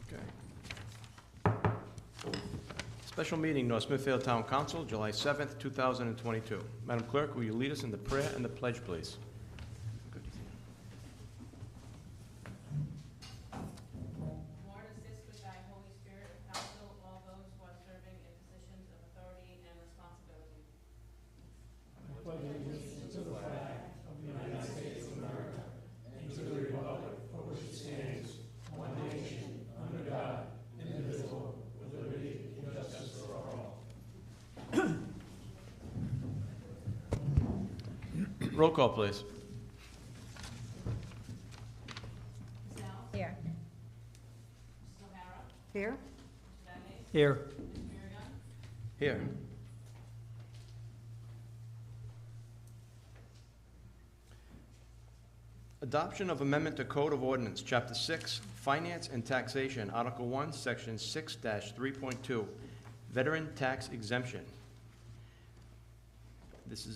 Okay. Special meeting, North Smithfield Town Council, July 7th, 2022. Madam Clerk, will you lead us in the prayer and the pledge, please? Lord, assist with thy Holy Spirit, counsel all those who are serving in positions of authority and responsibility. Roll call, please. Ms. Alves? Here. Mrs. O'Hara? Here. Mr. Vadeney? Here. Mr. Biragad? Here. Adoption of Amendment to Code of Ordinance, Chapter 6, Finance and Taxation, Article 1, Section 6-3.2, Veteran Tax Exemption. This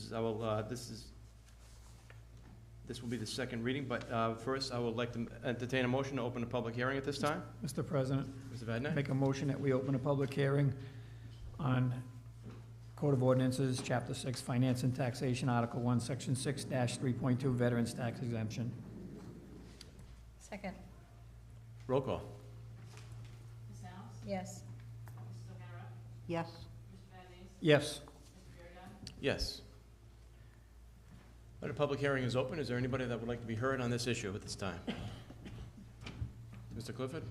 will be the second reading, but first I would like to entertain a motion to open a public hearing at this time. Mr. President, Mr. Vadney? make a motion that we open a public hearing on Code of Ordinances, Chapter 6, Finance and Taxation, Article 1, Section 6-3.2, Veterans Tax Exemption. Second. Roll call. Ms. Alves? Yes. Mrs. O'Hara? Yes. Mr. Vadeney? Yes. Mr. Biragad? Yes. When a public hearing is open, is there anybody that would like to be heard on this issue at this time? Mr. Clifford?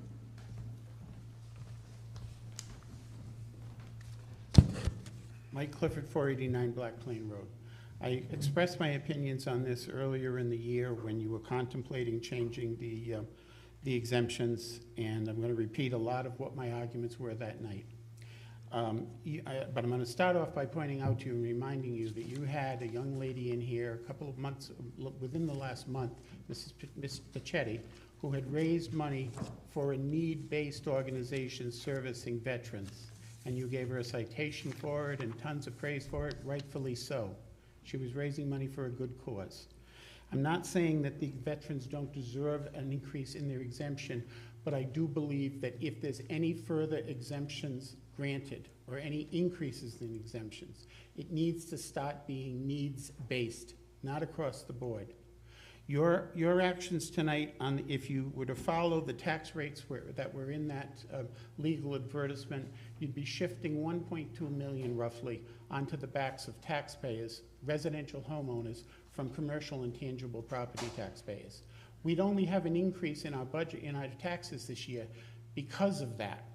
Mike Clifford, 489 Black Plain Road. I expressed my opinions on this earlier in the year when you were contemplating changing the exemptions, and I'm going to repeat a lot of what my arguments were that night. But I'm going to start off by pointing out to you and reminding you that you had a young lady in here a couple of months, within the last month, Ms. Pachetti, who had raised money for a need-based organization servicing veterans. And you gave her a citation for it and tons of praise for it, rightfully so. She was raising money for a good cause. I'm not saying that the veterans don't deserve an increase in their exemption, but I do believe that if there's any further exemptions granted or any increases in exemptions, it needs to start being needs-based, not across the board. Your actions tonight, on if you were to follow the tax rates that were in that legal advertisement, you'd be shifting $1.2 million roughly onto the backs of taxpayers, residential homeowners, from commercial and tangible property taxpayers. We'd only have an increase in our budget, in our taxes this year because of that.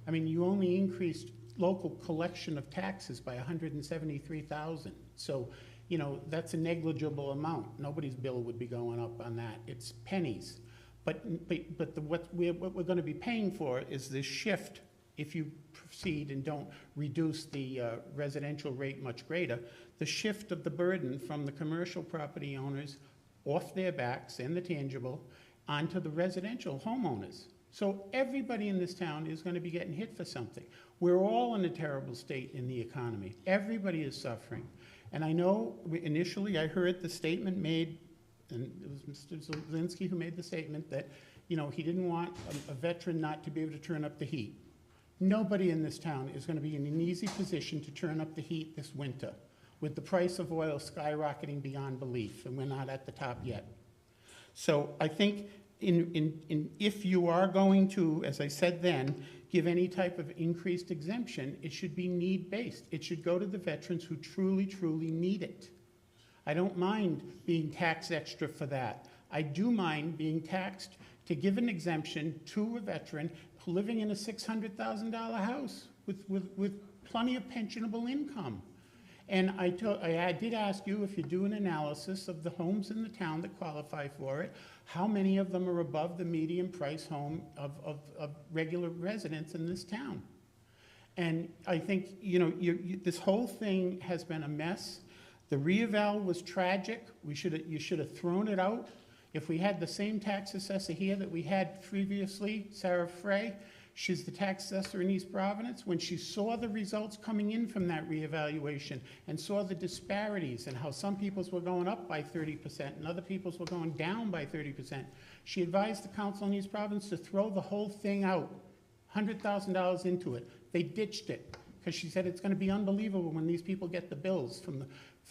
I mean, you only increased local collection of taxes by $173,000. So, you know, that's a negligible amount. Nobody's bill would be going up on that. It's pennies. But what we're going to be paying for is this shift, if you proceed and don't reduce the residential rate much greater, the shift of the burden from the commercial property owners off their backs and the tangible onto the residential homeowners. So everybody in this town is going to be getting hit for something. We're all in a terrible state in the economy. Everybody is suffering. And I know initially I heard the statement made, and it was Mr. Zwolenski who made the statement that, you know, he didn't want a veteran not to be able to turn up the heat. Nobody in this town is going to be in an easy position to turn up the heat this winter with the price of oil skyrocketing beyond belief, and we're not at the top yet. So I think if you are going to, as I said then, give any type of increased exemption, it should be need-based. It should go to the veterans who truly, truly need it. I don't mind being taxed extra for that. I do mind being taxed to give an exemption to a veteran living in a $600,000 house with plenty of pensionable income. And I did ask you if you do an analysis of the homes in the town that qualify for it, how many of them are above the median price home of regular residents in this town. And I think, you know, this whole thing has been a mess. The reeval was tragic. You should have thrown it out. If we had the same tax assessor here that we had previously, Sarah Frey, She's the tax assessor in East Providence. When she saw the results coming in from that reevaluation and saw the disparities and how some people's were going up by 30% and other people's were going down by 30%, she advised the council in East Providence to throw the whole thing out, $100,000 into it. They ditched it because she said it's going to be unbelievable when these people get the bills and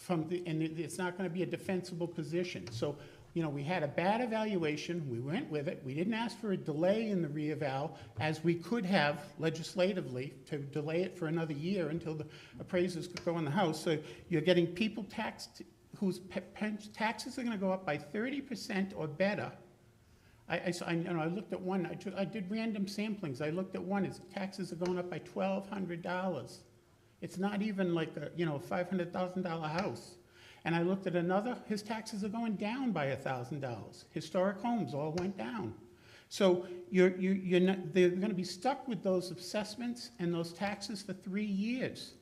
it's not going to be a defensible position. So, you know, we had a bad evaluation, we went with it, we didn't ask for a delay in the reeval, as we could have legislatively, to delay it for another year until the appraisers could go in the house. So you're getting people taxed whose taxes are gonna go up by 30% or better. I looked at one, I did random samplings, I looked at one, his taxes are going up by $1,200. It's not even like a, you know, $500,000 house. And I looked at another, his taxes are going down by $1,000. Historic homes all went down. So they're going to be stuck with those assessments and those taxes for 3 years.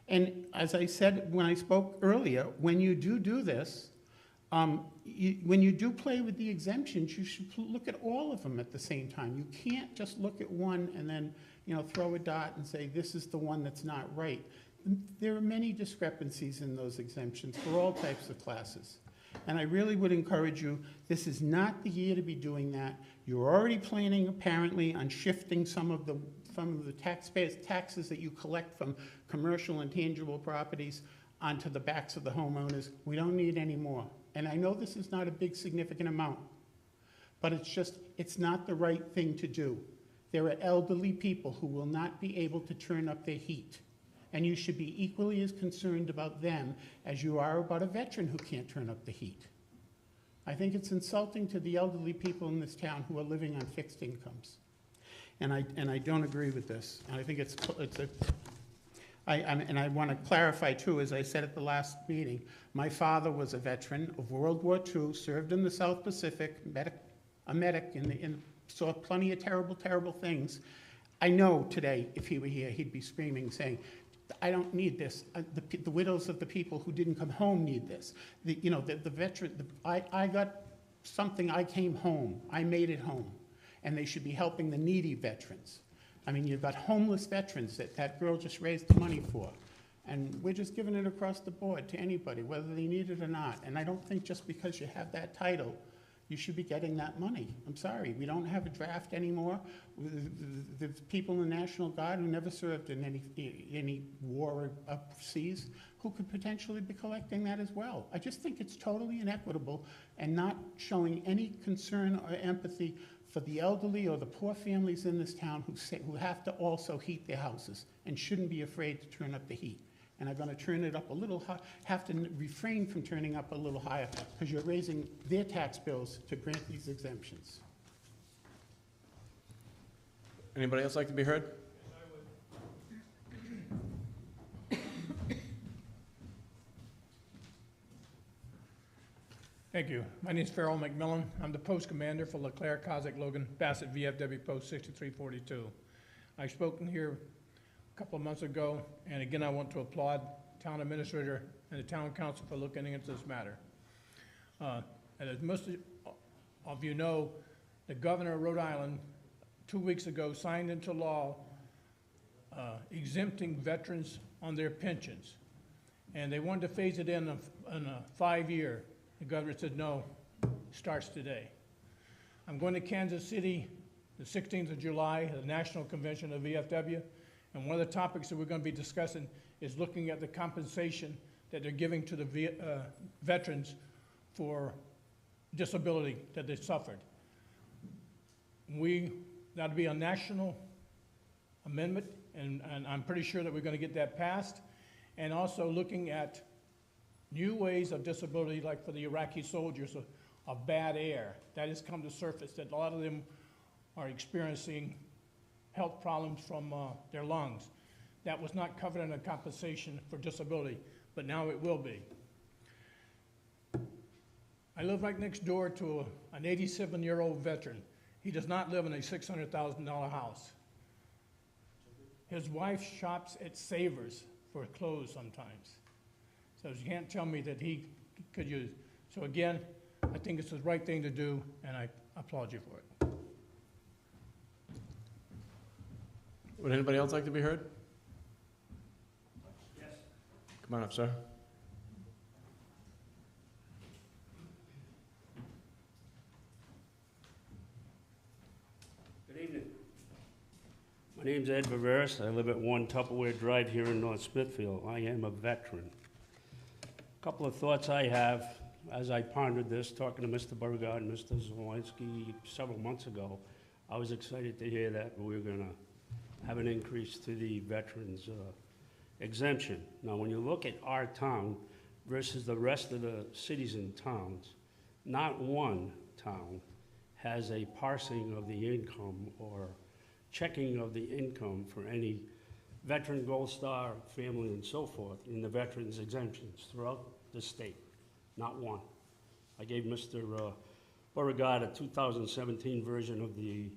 And as I said when I spoke earlier, when you do this, when you do play with the exemptions, you should look at all of them at the same time. You can't just look at one and then, you know, throw a dot and say this is the one that's not right. There are many discrepancies in those exemptions for all types of classes. And I really would encourage you, this is not the year to be doing that. You're already planning, apparently, on shifting some of the taxpayers' taxes that you collect from commercial and tangible properties onto the backs of the homeowners. We don't need any more. And I know this is not a big, significant amount, but it's not the right thing to do. There are elderly people who will not be able to turn up their heat. And you should be equally as concerned about them as you are about a veteran who can't turn up the heat. I think it's insulting to the elderly people in this town who are living on fixed incomes. And I don't agree with this. And I think and I want to clarify too, as I said at the last meeting, my father was a veteran of World War II, served in the South Pacific, a medic, saw plenty of terrible, terrible things. I know today, if he were here, he'd be screaming, saying, I don't need this. The widows of the people who didn't come home need this. The veteran, I got something, I came home. I made it home. And they should be helping the needy veterans. I mean, you've got homeless veterans that girl just raised the money for. And we're just giving it across the board to anybody, whether they need it or not. And I don't think just because you have that title, you should be getting that money. I'm sorry, we don't have a draft anymore. There's people in the National Guard who never served in any war overseas who could potentially be collecting that as well. I just think it's totally inequitable and not showing any concern or empathy for the elderly or the poor families in this town who have to also heat their houses and shouldn't be afraid to turn up the heat. And are going to turn it up a little high, have to refrain from turning up a little higher because you're raising their tax bills to grant these exemptions. Anybody else like to be heard? Thank you. My name is Farrell McMillan. I'm the post commander for LeClaire, Cossack, Logan, Bassett, VFW Post 6342. I spoke in here a couple of months ago, and again, I want to applaud town administrator and the town council for looking into this matter. And as most of you know, the governor of Rhode Island 2 weeks ago signed into law exempting veterans on their pensions. And they wanted to phase it in a 5-year. The governor said, no, starts today. I'm going to Kansas City the 16th of July, the National Convention of VFW, and one of the topics that we're going to be discussing is looking at the compensation that they're giving to the veterans for disability that they suffered. That'll be a national amendment, and I'm pretty sure that we're going to get that passed, and also looking at new ways of disability, like for the Iraqi soldiers, of bad air. That has come to surface, that a lot of them are experiencing health problems from their lungs. That was not covered in a compensation for disability, but now it will be. I live right next door to an 87-year-old veteran. He does not live in a $600,000 house. His wife shops at Savers for clothes sometimes. So you can't tell me that he could use. So again, I think it's the right thing to do, and I applaud you for it. Would anybody else like to be heard? Yes. Come on up, sir. Good evening. My name's Ed Viveris. I live at 1 Tupperware Drive here in North Smithfield. I am a veteran. A couple of thoughts I have as I pondered this, talking to Mr. Beauregard and Mr. Zwolenski several months ago. I was excited to hear that we were going to have an increase to the veterans exemption. Now, when you look at our town versus the rest of the cities and towns, not one town has a parsing of the income or checking of the income for any veteran, Gold Star, family, and so forth in the veterans exemptions throughout the state. Not one. I gave Mr. Beauregard a 2017 version of the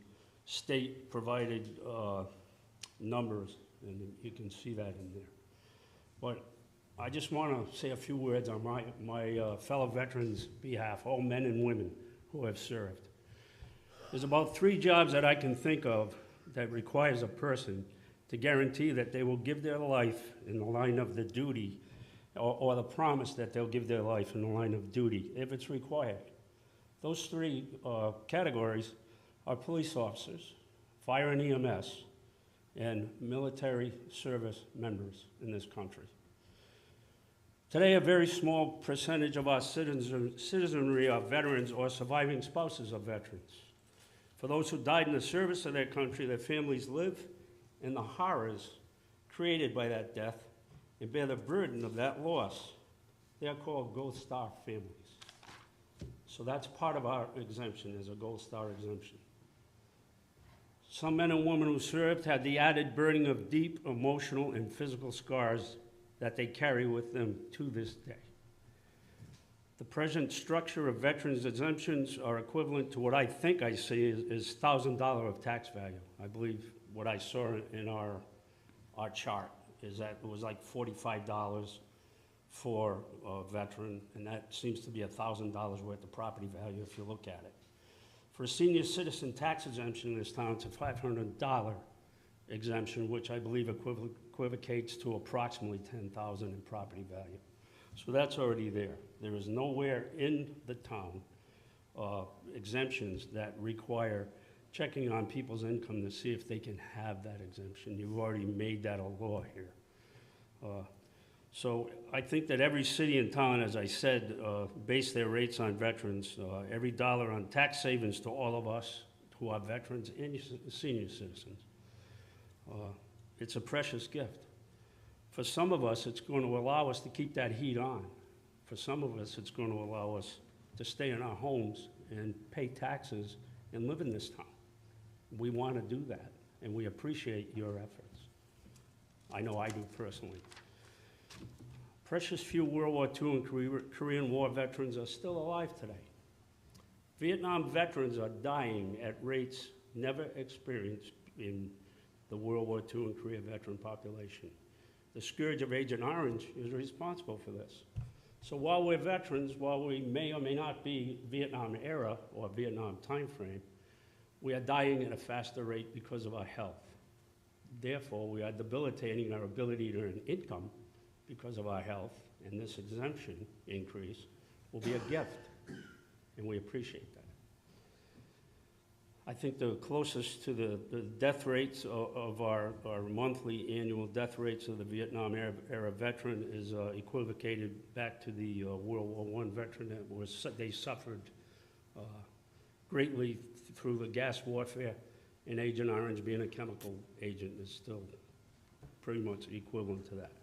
state-provided numbers, and you can see that in there. But I just want to say a few words on my fellow veterans' behalf, all men and women who have served. There's about 3 jobs that I can think of that requires a person to guarantee that they will give their life in the line of the duty, or the promise that they'll give their life in the line of duty, if it's required. Those 3 categories are police officers, fire and EMS, and military service members in this country. Today, a very small percentage of our citizenry are veterans or surviving spouses of veterans. For those who died in the service of their country, their families live in the horrors created by that death and bear the burden of that loss. They are called Gold Star families. So that's part of our exemption, is a Gold Star exemption. Some men and women who served had the added burden of deep emotional and physical scars that they carry with them to this day. The present structure of veterans exemptions are equivalent to what I think I see is $1,000 of tax value. I believe what I saw in our chart is that it was like $45 for a veteran, and that seems to be $1,000 worth of property value if you look at it. For a senior citizen tax exemption in this town, it's a $500 exemption, which I believe equivocates to approximately $10,000 in property value. So that's already there. There is nowhere in the town exemptions that require checking on people's income to see if they can have that exemption. You've already made that a law here. So I think that every city and town, as I said, base their rates on veterans. Every dollar on tax savings to all of us who are veterans and senior citizens. It's a precious gift. For some of us, it's going to allow us to keep that heat on. For some of us, it's going to allow us to stay in our homes and pay taxes and live in this town. We want to do that, and we appreciate your efforts. I know I do personally. Precious few World War II and Korean War veterans are still alive today. Vietnam veterans are dying at rates never experienced in the World War II and Korea veteran population. The scourge of Agent Orange is responsible for this. So while we're veterans, while we may or may not be Vietnam era or Vietnam time frame, we are dying at a faster rate because of our health. Therefore, we are debilitating our ability to earn income because of our health, and this exemption increase will be a gift, and we appreciate that. I think the closest to the death rates of our monthly annual death rates of the Vietnam era veteran is equivocated back to the World War I veteran that they suffered greatly through the gas warfare, and Agent Orange being a chemical agent is still pretty much equivalent to that.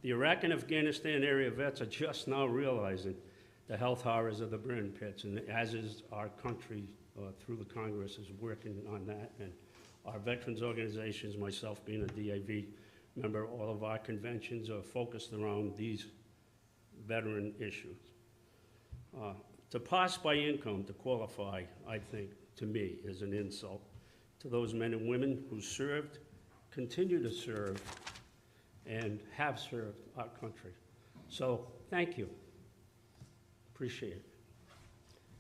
The Iraq and Afghanistan area vets are just now realizing the health horrors of the burn pits, and as is our country through the Congress is working on that, and our veterans organizations, myself being a DAV member, all of our conventions are focused around these veteran issues. To pass by income to qualify, I think, to me, is an insult to those men and women who served, continue to serve, and have served our country. So, thank you. Appreciate it.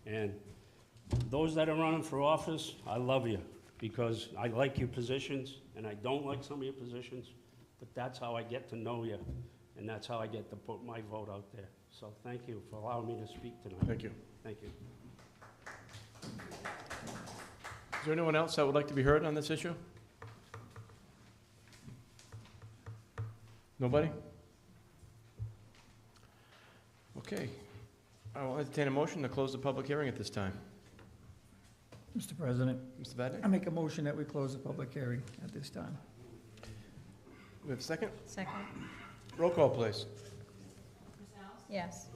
And those that are running for office, I love you. because I like your positions, and I don't like some of your positions, but that's how I get to know you, and that's how I get to put my vote out there. So thank you for allowing me to speak tonight. Thank you. Thank you. Is there anyone else that would like to be heard on this issue? Nobody? Okay. I will entertain a motion to close the public hearing at this time. Mr. President, Mr. Vadney? I make a motion that we close the public hearing at this time. We have a second? Second. Roll call, please. Ms. Alves? Yes.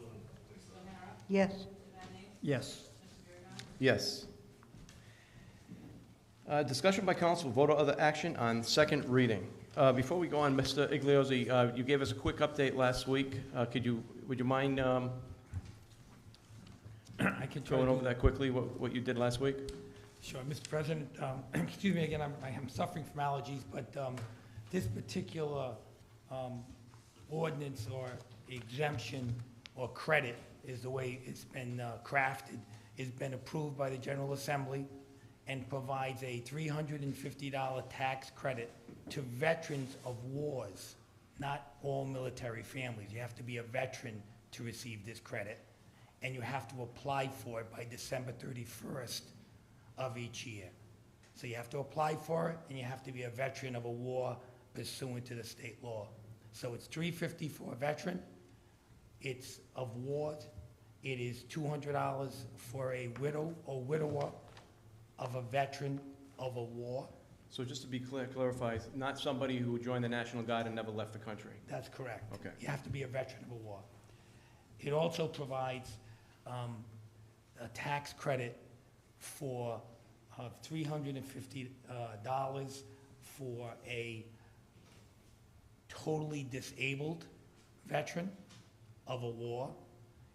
Mrs. O'Hara? Yes. Mr. Vadeney? Yes. Mr. Biragad. Yes. Discussion by council, vote or other action on second reading. Before we go on, Mr. Igliozzi, you gave us a quick update last week. Would you mind I can try going to over that quickly, what you did last week? Sure, Mr. President, excuse me again, I am suffering from allergies, but this particular ordinance or exemption or credit is the way it's been crafted, has been approved by the General Assembly and provides a $350 tax credit to veterans of wars, not all military families. You have to be a veteran to receive this credit, and you have to apply for it by December 31st of each year. So you have to apply for it, and you have to be a veteran of a war pursuant to the state law. So it's $350 for a veteran, it's of wars, it is $200 for a widow or widower of a veteran of a war. So just to be clarify, not somebody who joined the National Guard and never left the country? That's correct. Okay. You have to be a veteran of a war. It also provides a tax credit for $350 for a totally disabled veteran of a war.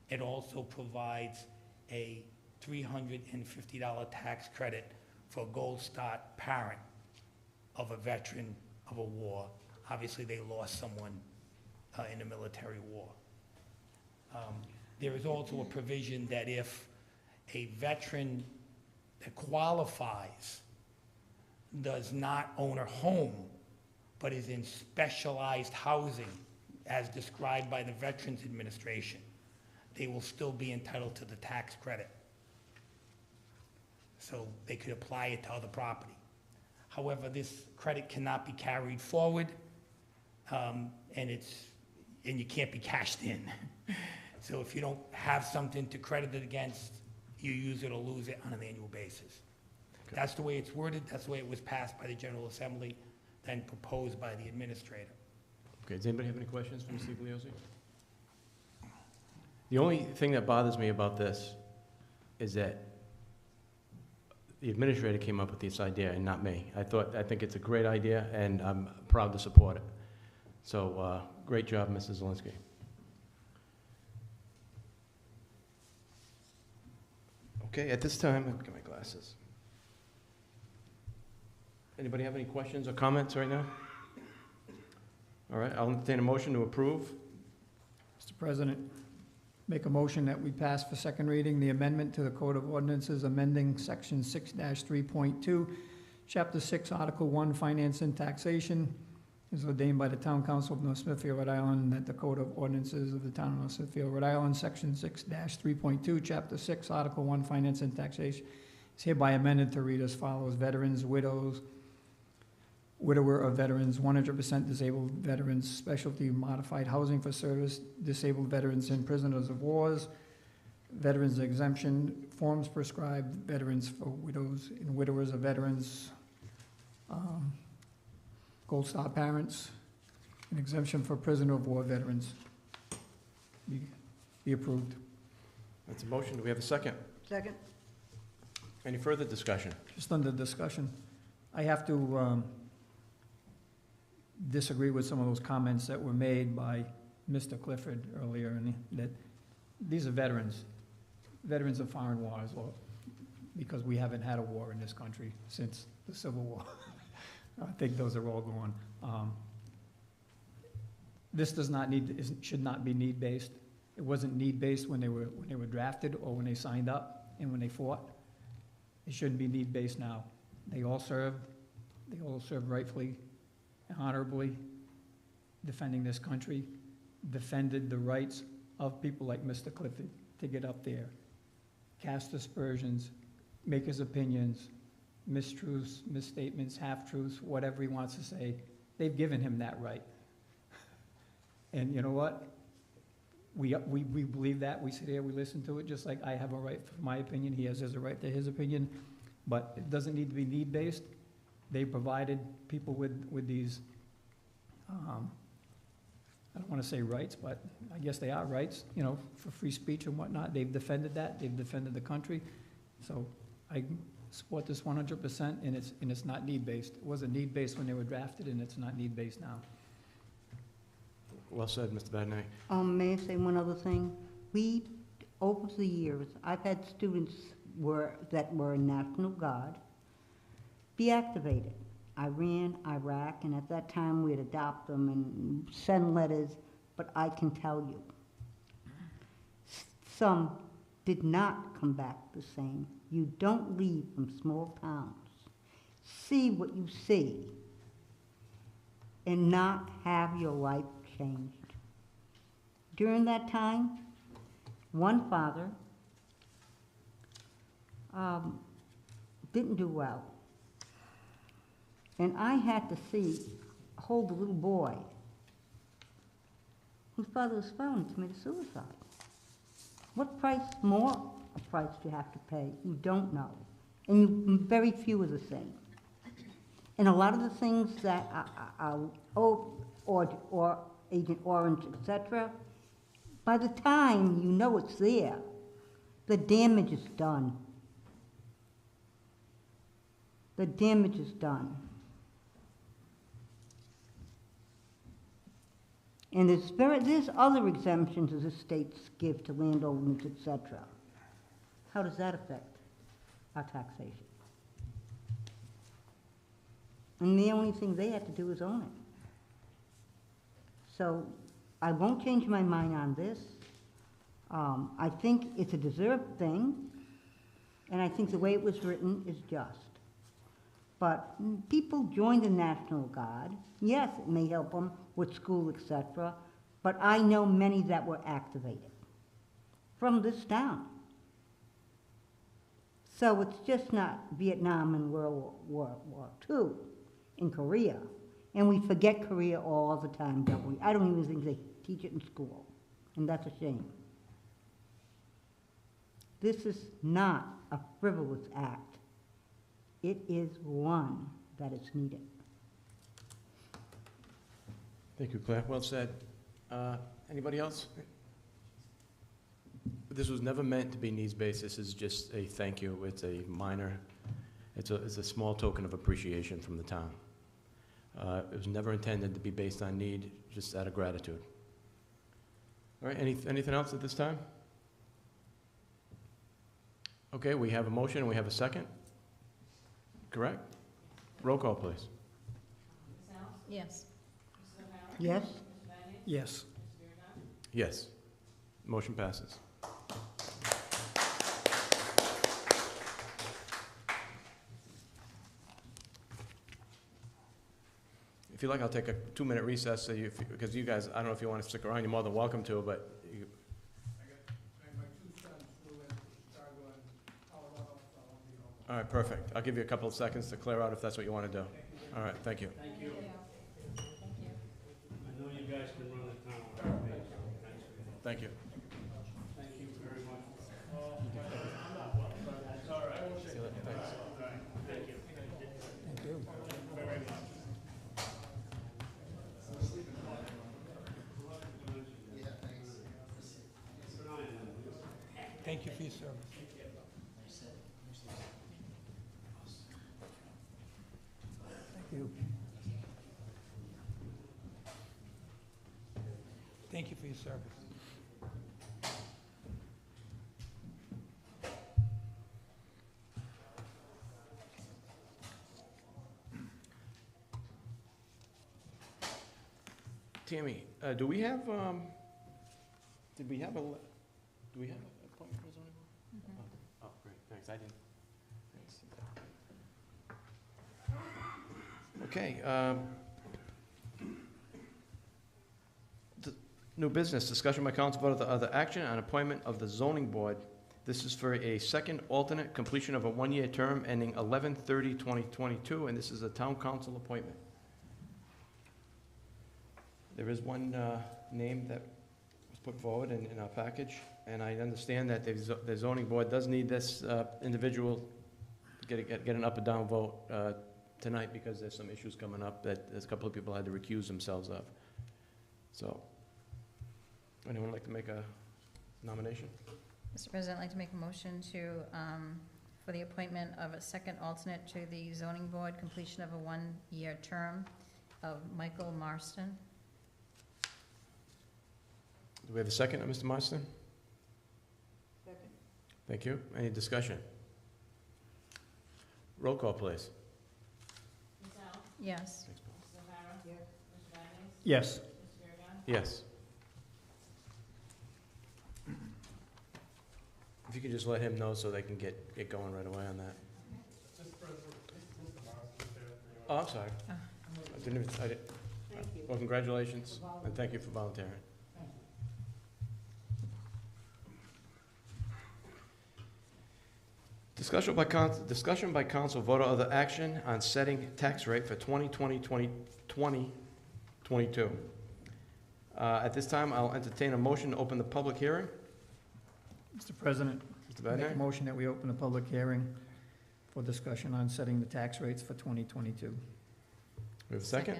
It also provides a $350 tax credit for a Gold Star parent of a veteran of a war. Obviously, they lost someone in a military war. There is also a provision that if a veteran that qualifies does not own a home, but is in specialized housing, as described by the Veterans Administration, they will still be entitled to the tax credit. So they could apply it to other property. However, this credit cannot be carried forward, and you can't be cashed in. So if you don't have something to credit it against, you use it or lose it on an annual basis. Okay. That's the way it's worded, that's the way it was passed by the General Assembly, then proposed by the administrator. Okay, does anybody have any questions for Mr. Igliozzi? The only thing that bothers me about this is that the administrator came up with this idea and not me. I think it's a great idea, and I'm proud to support it. So, great job, Mrs. Zwolenski. Okay, at this time, let me get my glasses. Anybody have any questions or comments right now? All right, I'll entertain a motion to approve. Mr. President, make a motion that we pass for second reading the amendment to the Code of Ordinances amending Section 6-3.2, Chapter 6, Article 1, Finance and Taxation, is ordained by the Town Council of North Smithfield, Rhode Island, that the Code of Ordinances of the Town of North Smithfield, Rhode Island, Section 6-3.2, Chapter 6, Article 1, Finance and Taxation, is hereby amended to read as follows: veterans, widows, widower of veterans, 100% disabled veterans, specialty modified housing for service, disabled veterans and prisoners of wars, veterans exemption, forms prescribed, veterans for widows and widowers of veterans, Gold Star parents, an exemption for prisoner of war veterans. Be approved. That's a motion. Do we have a second? Second. Any further discussion? Just under discussion, I have to disagree with some of those comments that were made by Mr. Clifford earlier, and that these are veterans of foreign wars, or because we haven't had a war in this country since the Civil War. I think those are all gone. This should not be need-based. It wasn't need-based when they were drafted or when they signed up and when they fought. It shouldn't be need-based now. They all served rightfully, honorably, defending this country, defended the rights of people like Mr. Clifford to get up there, cast aspersions, make his opinions, mistruths, misstatements, half-truths, whatever he wants to say. They've given him that right. And you know what? We believe that. We sit here, we listen to it, just like I have a right for my opinion. He has a right to his opinion. But it doesn't need to be need-based. They provided people with these, I don't want to say rights, but I guess they are rights, you know, for free speech and whatnot. They've defended that. They've defended the country. So I support this 100%, and it's not need-based. It wasn't need-based when they were drafted, and it's not need-based now. Well said, Mr. Badney. May I say one other thing? We, over the years, I've had students that were in National Guard be activated. Iran, Iraq, and at that time we'd adopt them and send letters, but I can tell you, some did not come back the same. You don't leave from small towns, see what you see, and not have your life changed. During that time, one father didn't do well. And I had to hold a little boy whose father was found and committed suicide. What price more a price you have to pay? You don't know. And very few are the same. And a lot of the things that or Agent Orange, etc., by the time you know it's there, the damage is done. The damage is done. And there's other exemptions as the states give to landowners, etc. How does that affect our taxation? And the only thing they have to do is own it. So I won't change my mind on this. I think it's a deserved thing, and I think the way it was written is just. But people join the National Guard. Yes, it may help them with school, etc., but I know many that were activated from this town. So it's just not Vietnam and World War II in Korea. And we forget Korea all the time, don't we? I don't even think they teach it in school, and that's a shame. This is not a frivolous act. It is one that is needed. Thank you, Claire. Well said. Anybody else? This was never meant to be needs-based. This is just a thank you. It's a minor, it's a small token of appreciation from the town. It was never intended to be based on need, just out of gratitude. All right, anything else at this time? Okay, we have a motion and we have a second. Correct? Roll call, please. Ms. Alves? Yes. Mrs. O'Hara? Yes? Mr. Badney? Yes. Mr. Biragad? Yes. Motion passes. If you like, I'll take a 2-minute recess, so because you guys, I don't know if you want to stick around, you're more than welcome to, but you, My two sons flew in from Chicago and Colorado, so I'll be home. all right, perfect. I'll give you a couple of seconds to clear out if that's what you want to do. All right, thank you. Thank you. Thank you. I know you guys can run the town without me, so thanks for that. Thank you. Thank you very much. I'm not well, but that's all right. See you later. Thanks. Thank you. Thank you. Very much. Thank you for your service. Thank you. Thank you for your service. Tammy, do we have, did we have a, do we have an appointment for the zoning board? Oh, great, thanks, I didn't. Thanks. Okay. New business, discussion by council vote of the other action on appointment of the zoning board. This is for a second alternate, completion of a one-year term ending 11/30/2022, and this is a town council appointment. There is one name that was put forward in our package, and I understand that the zoning board does need this individual to get an up or down vote tonight, because there's some issues coming up that there's a couple of people had to recuse themselves of. So, anyone like to make a nomination? Mr. President, I'd like to make a motion for the appointment of a second alternate to the zoning board, completion of a one-year term of Michael Marston. Do we have a second, Mr. Marston? Second. Thank you. Any discussion? Roll call, please. Ms. Al? Yes. Mrs. O'Hara? Yes. Mr. Badnees? Yes. Mr. Biragad? Yes. If you could just let him know so they can get going right away on that. Oh, I'm sorry. Oh. I didn't. Thank you. Well, congratulations, and thank you for volunteering. Discussion by council, vote or other action on setting tax rate for 2022. At this time, I'll entertain a motion to open the public hearing. Mr. President, Mr. make a Badner? motion that we open a public hearing for discussion on setting the tax rates for 2022. We have a second?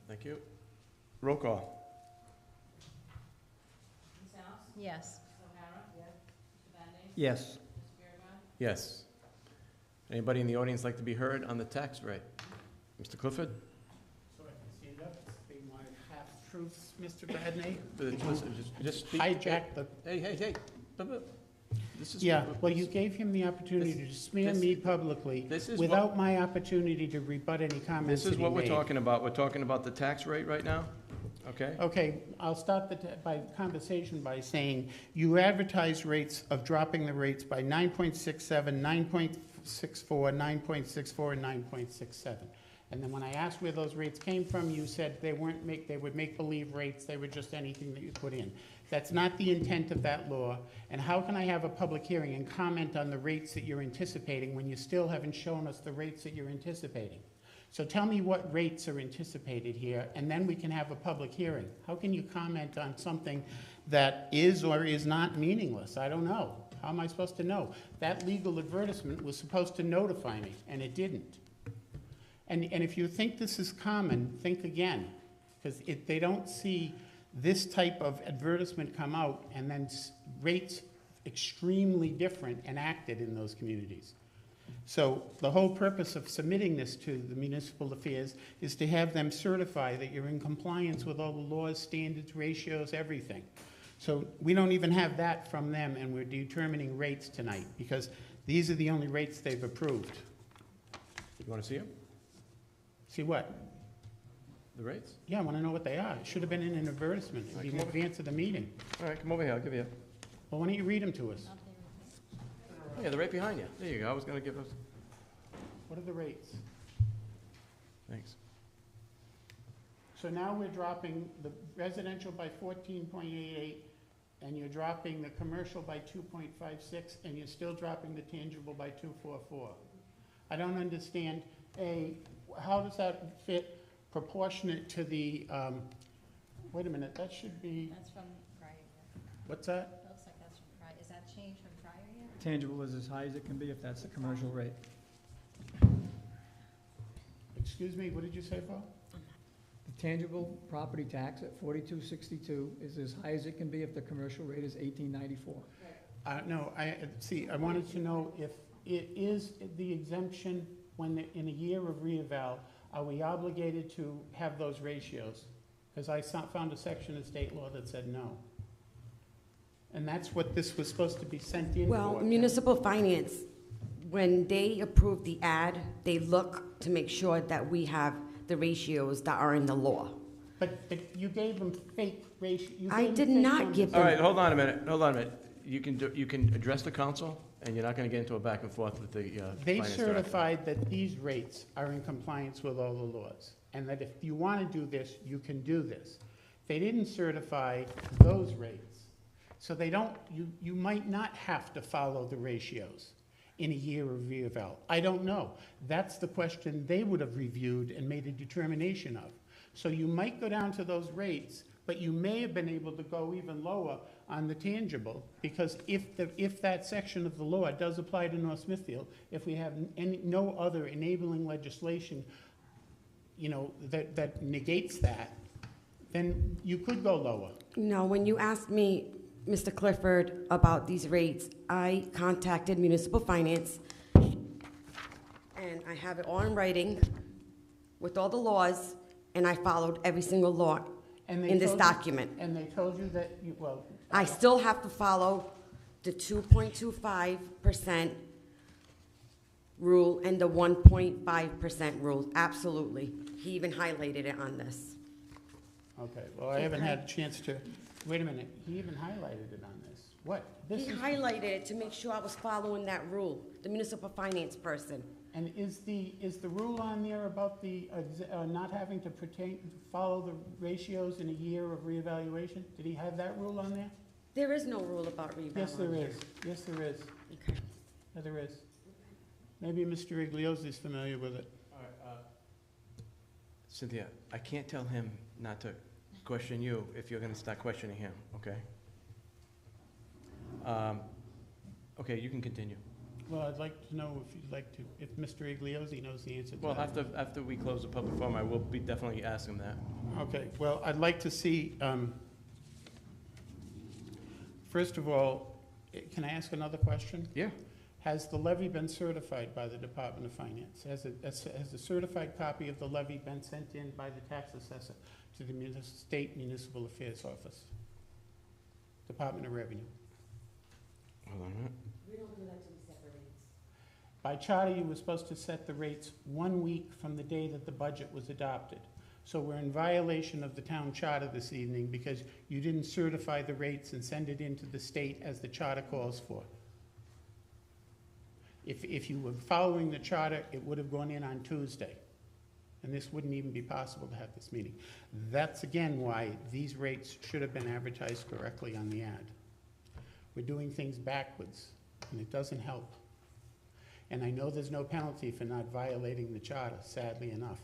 Thank you. Roll call. Ms. Al? Yes. Mrs. O'Hara? Yes. Mr. Badnees? Yes. Mr. Biragad? Yes. Anybody in the audience like to be heard on the tax rate? Mr. Clifford? So I can stand up, say my half-truths, Mr. Badney? Just speak. Hijack the, Hey. This is. yeah, well, you gave him the opportunity to smear me publicly This is without my opportunity to rebut any comments This that is he what we're made. talking about. We're talking about the tax rate right now, okay? Okay, I'll start the conversation by saying you advertise rates of dropping the rates by 9.67, 9.64, 9.64, and 9.67. And then when I asked where those rates came from, you said they were make-believe rates, they were just anything that you put in. That's not the intent of that law. And how can I have a public hearing and comment on the rates that you're anticipating when you still haven't shown us the rates that you're anticipating? So tell me what rates are anticipated here, and then we can have a public hearing. How can you comment on something that is or is not meaningless? I don't know. How am I supposed to know? That legal advertisement was supposed to notify me, and it didn't. And if you think this is common, think again, because they don't see this type of advertisement come out and then rates extremely different enacted in those communities. So the whole purpose of submitting this to the municipal affairs is to have them certify that you're in compliance with all the laws, standards, ratios, everything. So we don't even have that from them, and we're determining rates tonight because these are the only rates they've approved. You want to see them? See what? The rates? Yeah, I want to know what they are. It should have been in an advertisement in advance of the meeting. All right, come over here. I'll give you. Well, why don't you read them to us? Yeah, they're right behind you. There you go. I was going to give us. What are the rates? Thanks. So now we're dropping the residential by 14.88, and you're dropping the commercial by 2.56, and you're still dropping the tangible by 2.44. I don't understand, how does that fit proportionate to the, wait a minute, that should be, That's from prior year. what's that? Looks like that's from prior, is that changed from prior year? Tangible is as high as it can be if that's the commercial rate. Excuse me, what did you say, Paul? The tangible property tax at 42.62 is as high as it can be if the commercial rate is 18.94. No, I wanted to know if it is the exemption when, in a year of reeval, are we obligated to have those ratios? Because I found a section of state law that said no. And that's what this was supposed to be sent in Well, for. municipal finance, when they approve the ad, they look to make sure that we have the ratios that are in the law. But you gave them fake ratios. I did not give All them. right, hold on a minute. You can address the council, and you're not going to get into a back and forth with the They finance director. certified that these rates are in compliance with all the laws. and that if you want to do this, you can do this. They didn't certify those rates. So they don't, you might not have to follow the ratios in a year of reeval. I don't know. That's the question they would have reviewed and made a determination of. So you might go down to those rates, but you may have been able to go even lower on the tangible, because if that section of the law does apply to North Smithfield, if we have no other enabling legislation, you know, that negates that, then you could go lower. No, when you asked me, Mr. Clifford, about these rates, I contacted municipal finance, and I have it all in writing with all the laws, and I followed every single law And they in this told you- document. And they told you that, well, I still have to follow the 2.25% rule and the 1.5% rule, absolutely. He even highlighted it on this. okay, well, I haven't had a chance to, wait a minute, he even highlighted it on this. What? This He is, highlighted it to make sure I was following that rule, the municipal finance person. and is the rule on there about the, not having to follow the ratios in a year of reevaluation? Did he have that rule on there? There is no rule about rebalance. Yes, there is. Yes, there is. Okay. Yeah, there is. Maybe Mr. Igliozzi is familiar with it. All right, Cynthia, I can't tell him not to question you if you're gonna start questioning him, okay? Okay, you can continue. Well, I'd like to know if you'd like to, if Mr. Igliozzi knows the answer to Well, that. after we close the public forum, I will be definitely asking that. Okay, well, I'd like to see, first of all, can I ask another question? Yeah. Has the levy been certified by the Department of Finance? Has a certified copy of the levy been sent in by the tax assessor to the State Municipal Affairs Office? Department of Revenue. Hold on a minute. We don't do that till we set the rates. By charter, you were supposed to set the rates 1 week from the day that the budget was adopted. So we're in violation of the town charter this evening because you didn't certify the rates and send it into the state as the charter calls for. If you were following the charter, it would have gone in on Tuesday. And this wouldn't even be possible to have this meeting. That's again why these rates should have been advertised correctly on the ad. We're doing things backwards, and it doesn't help. And I know there's no penalty for not violating the charter, sadly enough.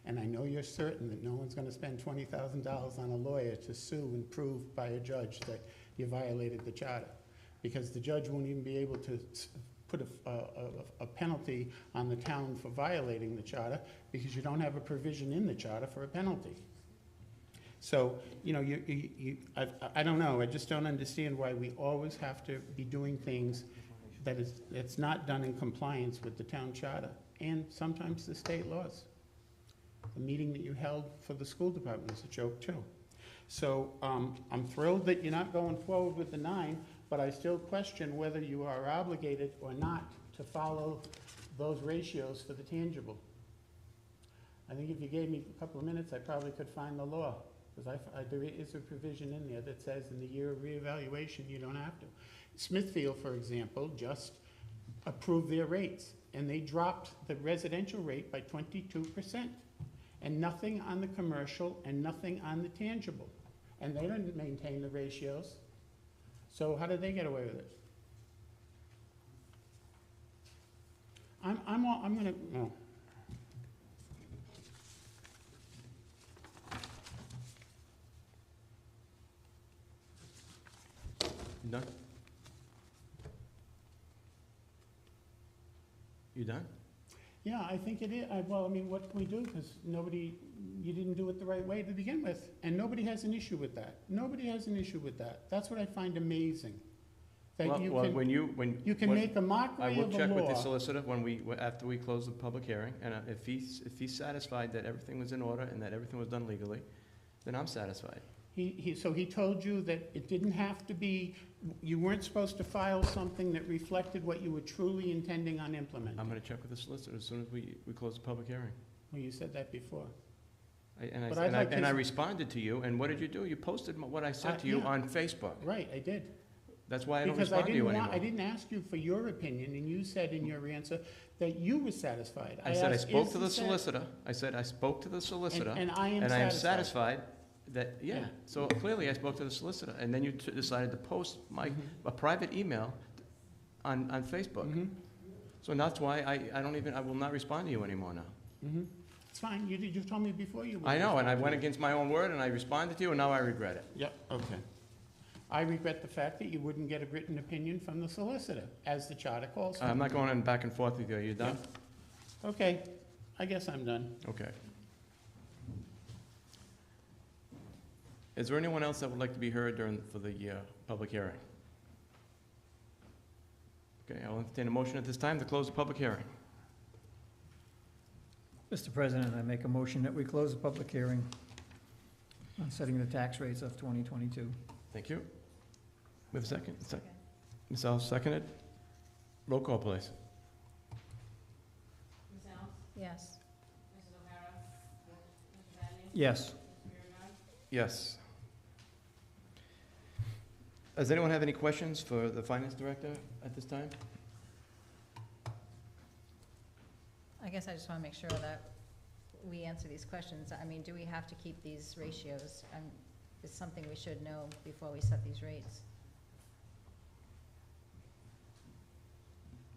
And I know you're certain that no one's gonna spend $20,000 on a lawyer to sue and prove by a judge that you violated the charter. Because the judge won't even be able to put a penalty on the town for violating the charter because you don't have a provision in the charter for a penalty. So, you know, I don't know, I just don't understand why we always have to be doing things that's not done in compliance with the town charter and sometimes the state laws. The meeting that you held for the school department was a joke too. So I'm thrilled that you're not going forward with the 9, but I still question whether you are obligated or not to follow those ratios for the tangible. I think if you gave me a couple of minutes, I probably could find the law. Because there is a provision in there that says in the year of reevaluation, you don't have to. Smithfield, for example, just approved their rates, and they dropped the residential rate by 22%, and nothing on the commercial and nothing on the tangible. And they didn't maintain the ratios. So how did they get away with it? I'm gonna, no. You done? You done? Yeah, I think it is. Well, I mean, what can we do? Because you didn't do it the right way to begin with. And nobody has an issue with that. Nobody has an issue with that. That's what I find amazing. That you can make a mockery I of will a check with the law. solicitor after we close the public hearing, and if he's satisfied that everything was in order and that everything was done legally, then I'm satisfied. So he told you that it didn't have to be, you weren't supposed to file something that reflected what you were truly intending on implementing. I'm gonna check with the solicitor as soon as we close the public hearing. Well, you said that before. And But I'd like I to- responded to you, and what did you do? You posted what I said to you Yeah. on Facebook. Right, I did. That's why I don't Because respond to you I anymore. didn't ask you for your opinion, and you said in your answer that you were satisfied. I said I asked, spoke is to the sat- solicitor. I said I spoke to the solicitor. And I am And I am satisfied. satisfied that, yeah, Yeah. so clearly I spoke to the solicitor, and then you decided to post a private email on Facebook. Mhm. So that's why I will not respond to you anymore now. Mhm. It's fine, you told me before you. would I know, and I respond to went me. against my own word, and I responded to you, and now I regret it. Yep, okay. I regret the fact that you wouldn't get a written opinion from the solicitor, as the charter calls for. I'm not going back and forth with you. Are you done? Okay, I guess I'm done. Okay. Is there anyone else that would like to be heard for the public hearing? Okay, I'll entertain a motion at this time to close the public hearing. Mr. President, I make a motion that we close the public hearing on setting the tax rates of 2022. Thank you. We have a second? Ms. Alves, seconded? Roll call, please. Ms. Alves? Yes. Mrs. O'Hara? Mr. Vadeney? Yes. Mr. Biragad? Yes. Does anyone have any questions for the finance director at this time? I guess I just want to make sure that we answer these questions. I mean, do we have to keep these ratios? It's something we should know before we set these rates.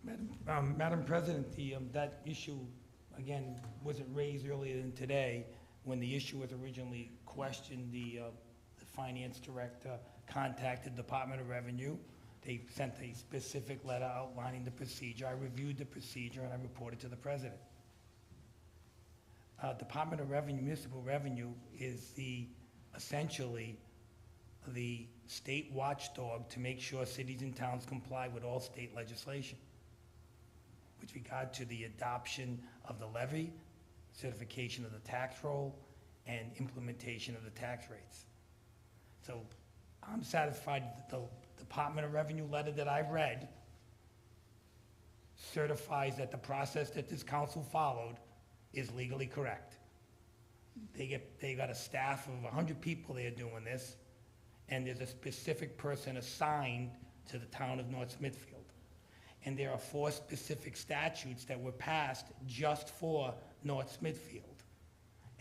Madam President, that issue, again, wasn't raised earlier than today. When the issue was originally questioned, the finance director contacted Department of Revenue. They sent a specific letter outlining the procedure. I reviewed the procedure and I reported to the president. Department of Revenue, Municipal Revenue is essentially the state watchdog to make sure cities and towns comply with all state legislation with regard to the adoption of the levy, certification of the tax roll, and implementation of the tax rates. So I'm satisfied that the Department of Revenue letter that I read certifies that the process that this council followed is legally correct. They got a staff of 100 people there doing this, and there's a specific person assigned to the town of North Smithfield. And there are 4 specific statutes that were passed just for North Smithfield,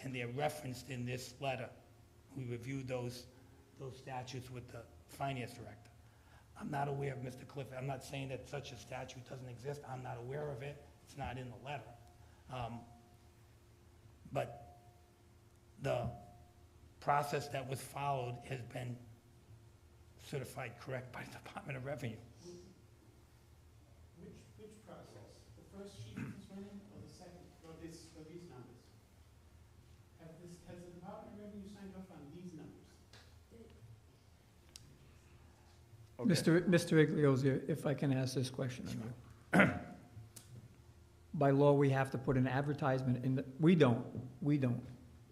and they're referenced in this letter. We reviewed those statutes with the finance director. I'm not aware of Mr. Clifford. I'm not saying that such a statute doesn't exist. I'm not aware of it. It's not in the letter. But the process that was followed has been certified correct by the Department of Revenue. Which process? The first sheet is running, or the second, or these numbers? Has the Department of Revenue signed off on these numbers? Okay. Mr. Igliozzi, if I can ask this question of you. By law, we have to put an advertisement in we don't.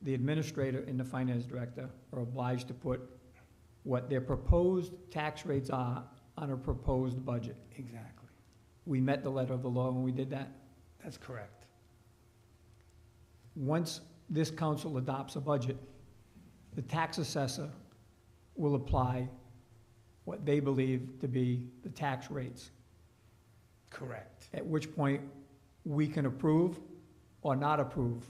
The administrator and the finance director are obliged to put what their proposed tax rates are on a proposed budget. Exactly. We met the letter of the law when we did that. That's correct. Once this council adopts a budget, the tax assessor will apply what they believe to be the tax rates, Correct. at which point we can approve or not approve.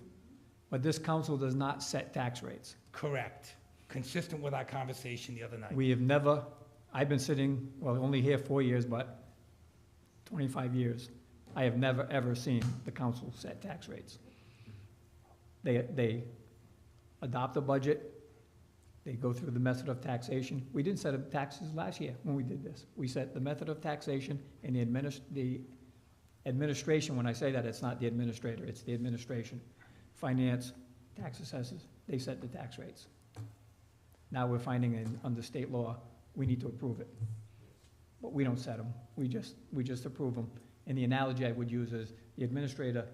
But this council does not set tax rates. Correct. Consistent with our conversation the other night. We have never, I've been sitting, well, only here 4 years, but 25 years. I have never, ever seen the council set tax rates. They adopt a budget, they go through the method of taxation. We didn't set up taxes last year when we did this. We set the method of taxation and the administration, when I say that, it's not the administrator, it's the administration. Finance, tax assessors, they set the tax rates. Now we're finding under state law, we need to approve it. But we don't set them, we just approve them. And the analogy I would use is the administrator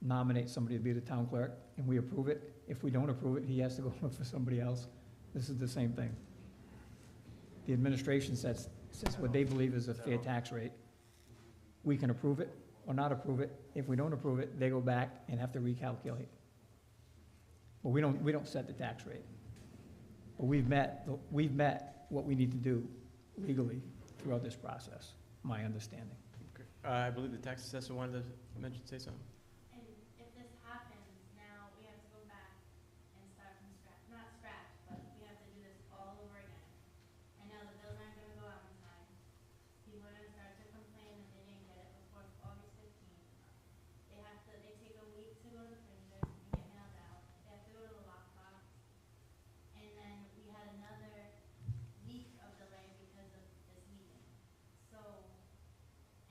nominates somebody to be the town clerk, and we approve it. If we don't approve it, he has to go look for somebody else. This is the same thing. The administration says what they believe is a fair tax rate. We can approve it or not approve it. If we don't approve it, they go back and have to recalculate. But we don't set the tax rate. But we've met what we need to do legally throughout this process, my understanding. Okay. I believe the tax assessor wanted to say something. And if this happens, now we have to go back and start from scratch, not scratch, but we have to do this all over again. And now the bills aren't gonna go out in time. People are gonna start to complain that they didn't get it before August 15th. They take a week to go to the printer and get mailed out. They have to go to the lockbox. And then we had another week of delay because of this meeting. So,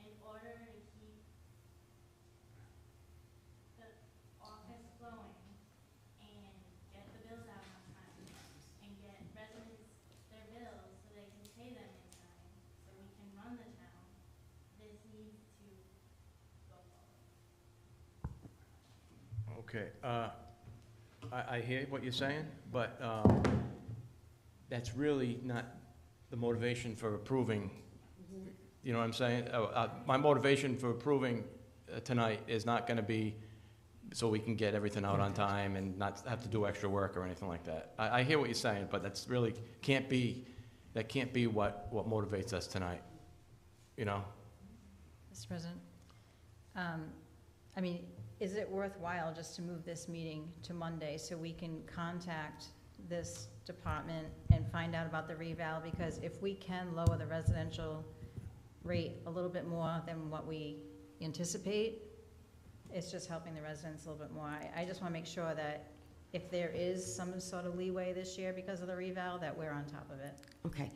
in order to keep the office flowing and get the bills out on time and get residents their bills so they can pay them in time, so we can run the town, this needs to go forward. Okay, I hear what you're saying, but that's really not the motivation for approving. You know what I'm saying? My motivation for approving tonight is not gonna be so we can get everything out on time and not have to do extra work or anything like that. I hear what you're saying, but that's really, that can't be what motivates us tonight, you know? Mr. President, I mean, is it worthwhile just to move this meeting to Monday so we can contact this department and find out about the reval? Because if we can lower the residential rate a little bit more than what we anticipate, it's just helping the residents a little bit more. I just want to make sure that if there is some sort of leeway this year because of the reval, that we're on top of it. Okay,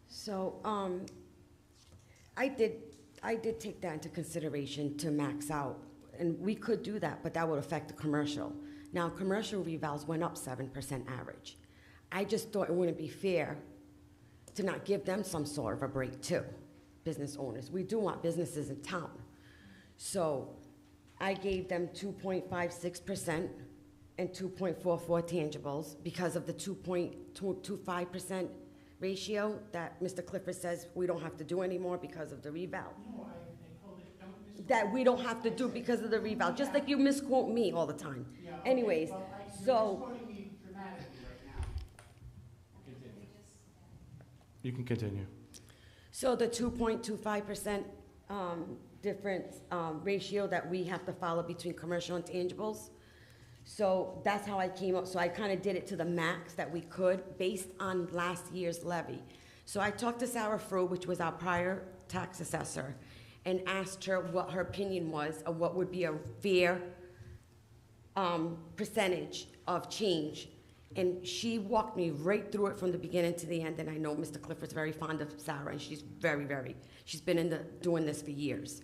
so, I did take that into consideration to max out, and we could do that, but that would affect the commercial. Now, commercial revals went up 7% average. I just thought it wouldn't be fair to not give them some sort of a break too, business owners. We do want businesses in town. So I gave them 2.56% and 2.44 tangibles because of the 2.25% ratio that Mr. Clifford says we don't have to do anymore because of the reval. No, I told it, don't misquote. That we don't have to do because of the reval, just like you misquote me all the time. Yeah, okay, Anyways, well, you're so, misquoting me dramatically right now. You can continue. so the 2.25% difference ratio that we have to follow between commercial and tangibles. So that's how I came up, so I kind of did it to the max that we could based on last year's levy. So I talked to Sarah Frew, which was our prior tax assessor, and asked her what her opinion was of what would be a fair percentage of change. And she walked me right through it from the beginning to the end, and I know Mr. Clifford's very fond of Sarah, and she's she's been doing this for years.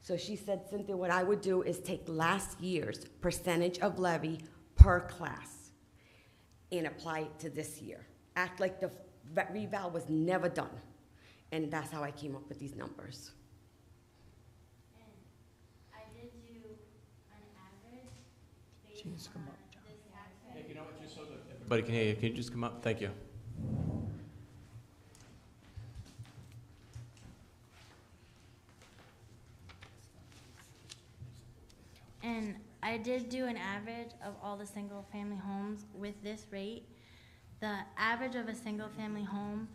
So she said, Cynthia, what I would do is take last year's percentage of levy per class and apply it to this year. Act like the reval was never done. And that's how I came up with these numbers. And I did do an average based She needs to come on up, John. this tax rate. You know what, just so that everybody can hear you, can you just come up? Thank you. And I did do an average of all the single-family homes with this rate. The average of a single-family home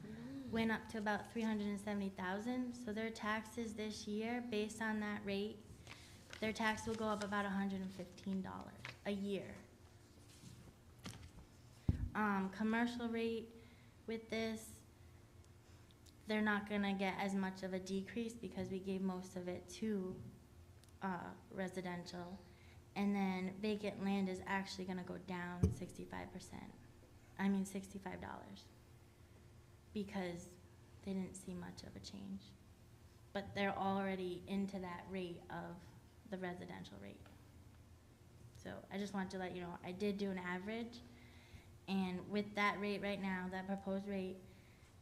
went up to about $370,000. So their taxes this year, based on that rate, their tax will go up about $115 a year. Commercial rate with this, they're not gonna get as much of a decrease because we gave most of it to residential. And then vacant land is actually gonna go down 65%. I mean $65, because they didn't see much of a change. But they're already into that rate of the residential rate. So I just wanted to let you know, I did do an average, and with that rate right now, that proposed rate,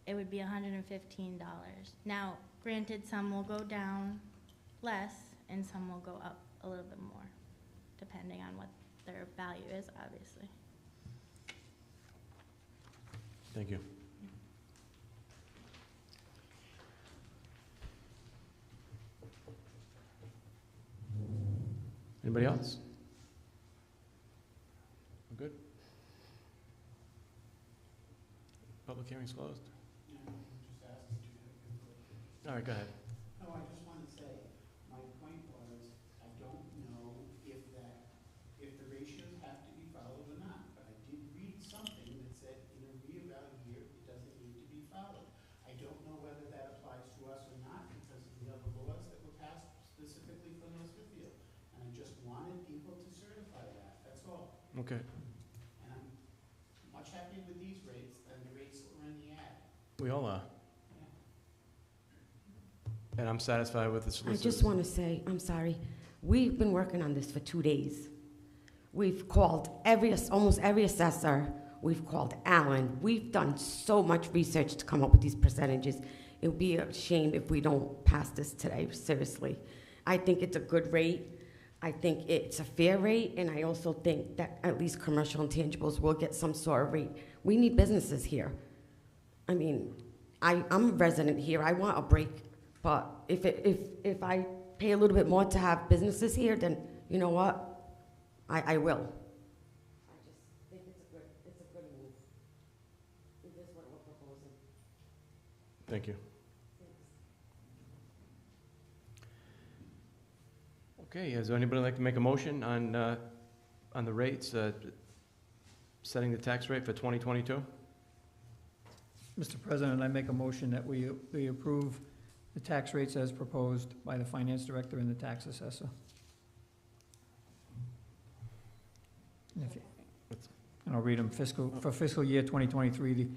it would be $115. Now, granted, some will go down less, and some will go up a little bit more, depending on what their value is, obviously. Thank you. Anybody else? We're good? Public hearing's closed. All right, go ahead. No, I just want to say, my point was, I don't know if the ratios have to be followed or not, but I did read something that said in a reeval year, it doesn't need to be followed. I don't know whether that applies to us or not because of the other laws that were passed specifically for North Smithfield. And I just wanted people to certify that, that's all. Okay. And I'm much happier with these rates than the rates that were in the ad. We all are. And I'm satisfied with the I solicitors. just want to say, I'm sorry, we've been working on this for 2 days. We've called almost every assessor, we've called Alan, we've done so much research to come up with these percentages. It would be a shame if we don't pass this today, seriously. I think it's a good rate, I think it's a fair rate, and I also think that at least commercial intangibles will get some sort of rate. We need businesses here. I mean, I'm a resident here, I want a break. But if I pay a little bit more to have businesses here, then you know what? I will. I just think it's a good move. It is what we're proposing. Thank you. Okay, does anybody like to make a motion on the rates, setting the tax rate for 2022? Mr. President, I make a motion that we approve the tax rates as proposed by the finance director and the tax assessor. And I'll read them. For fiscal year 2023, the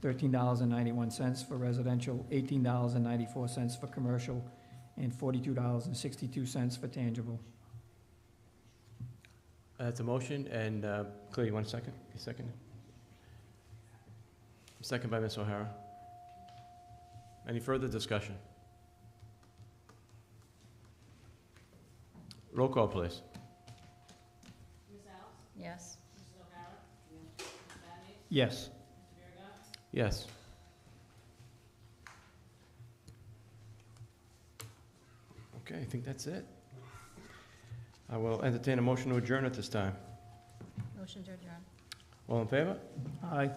$13.91 for residential, $18.94 for commercial, and $42.62 for tangible. That's a motion, and Claire, you want a second? A second? Second by Ms. O'Hara. Any further discussion? Roll call, please. Yes. Yes. Yes. Okay, I think that's it. I will entertain a motion to adjourn at this time. Motion to adjourn. All in favor? Aye.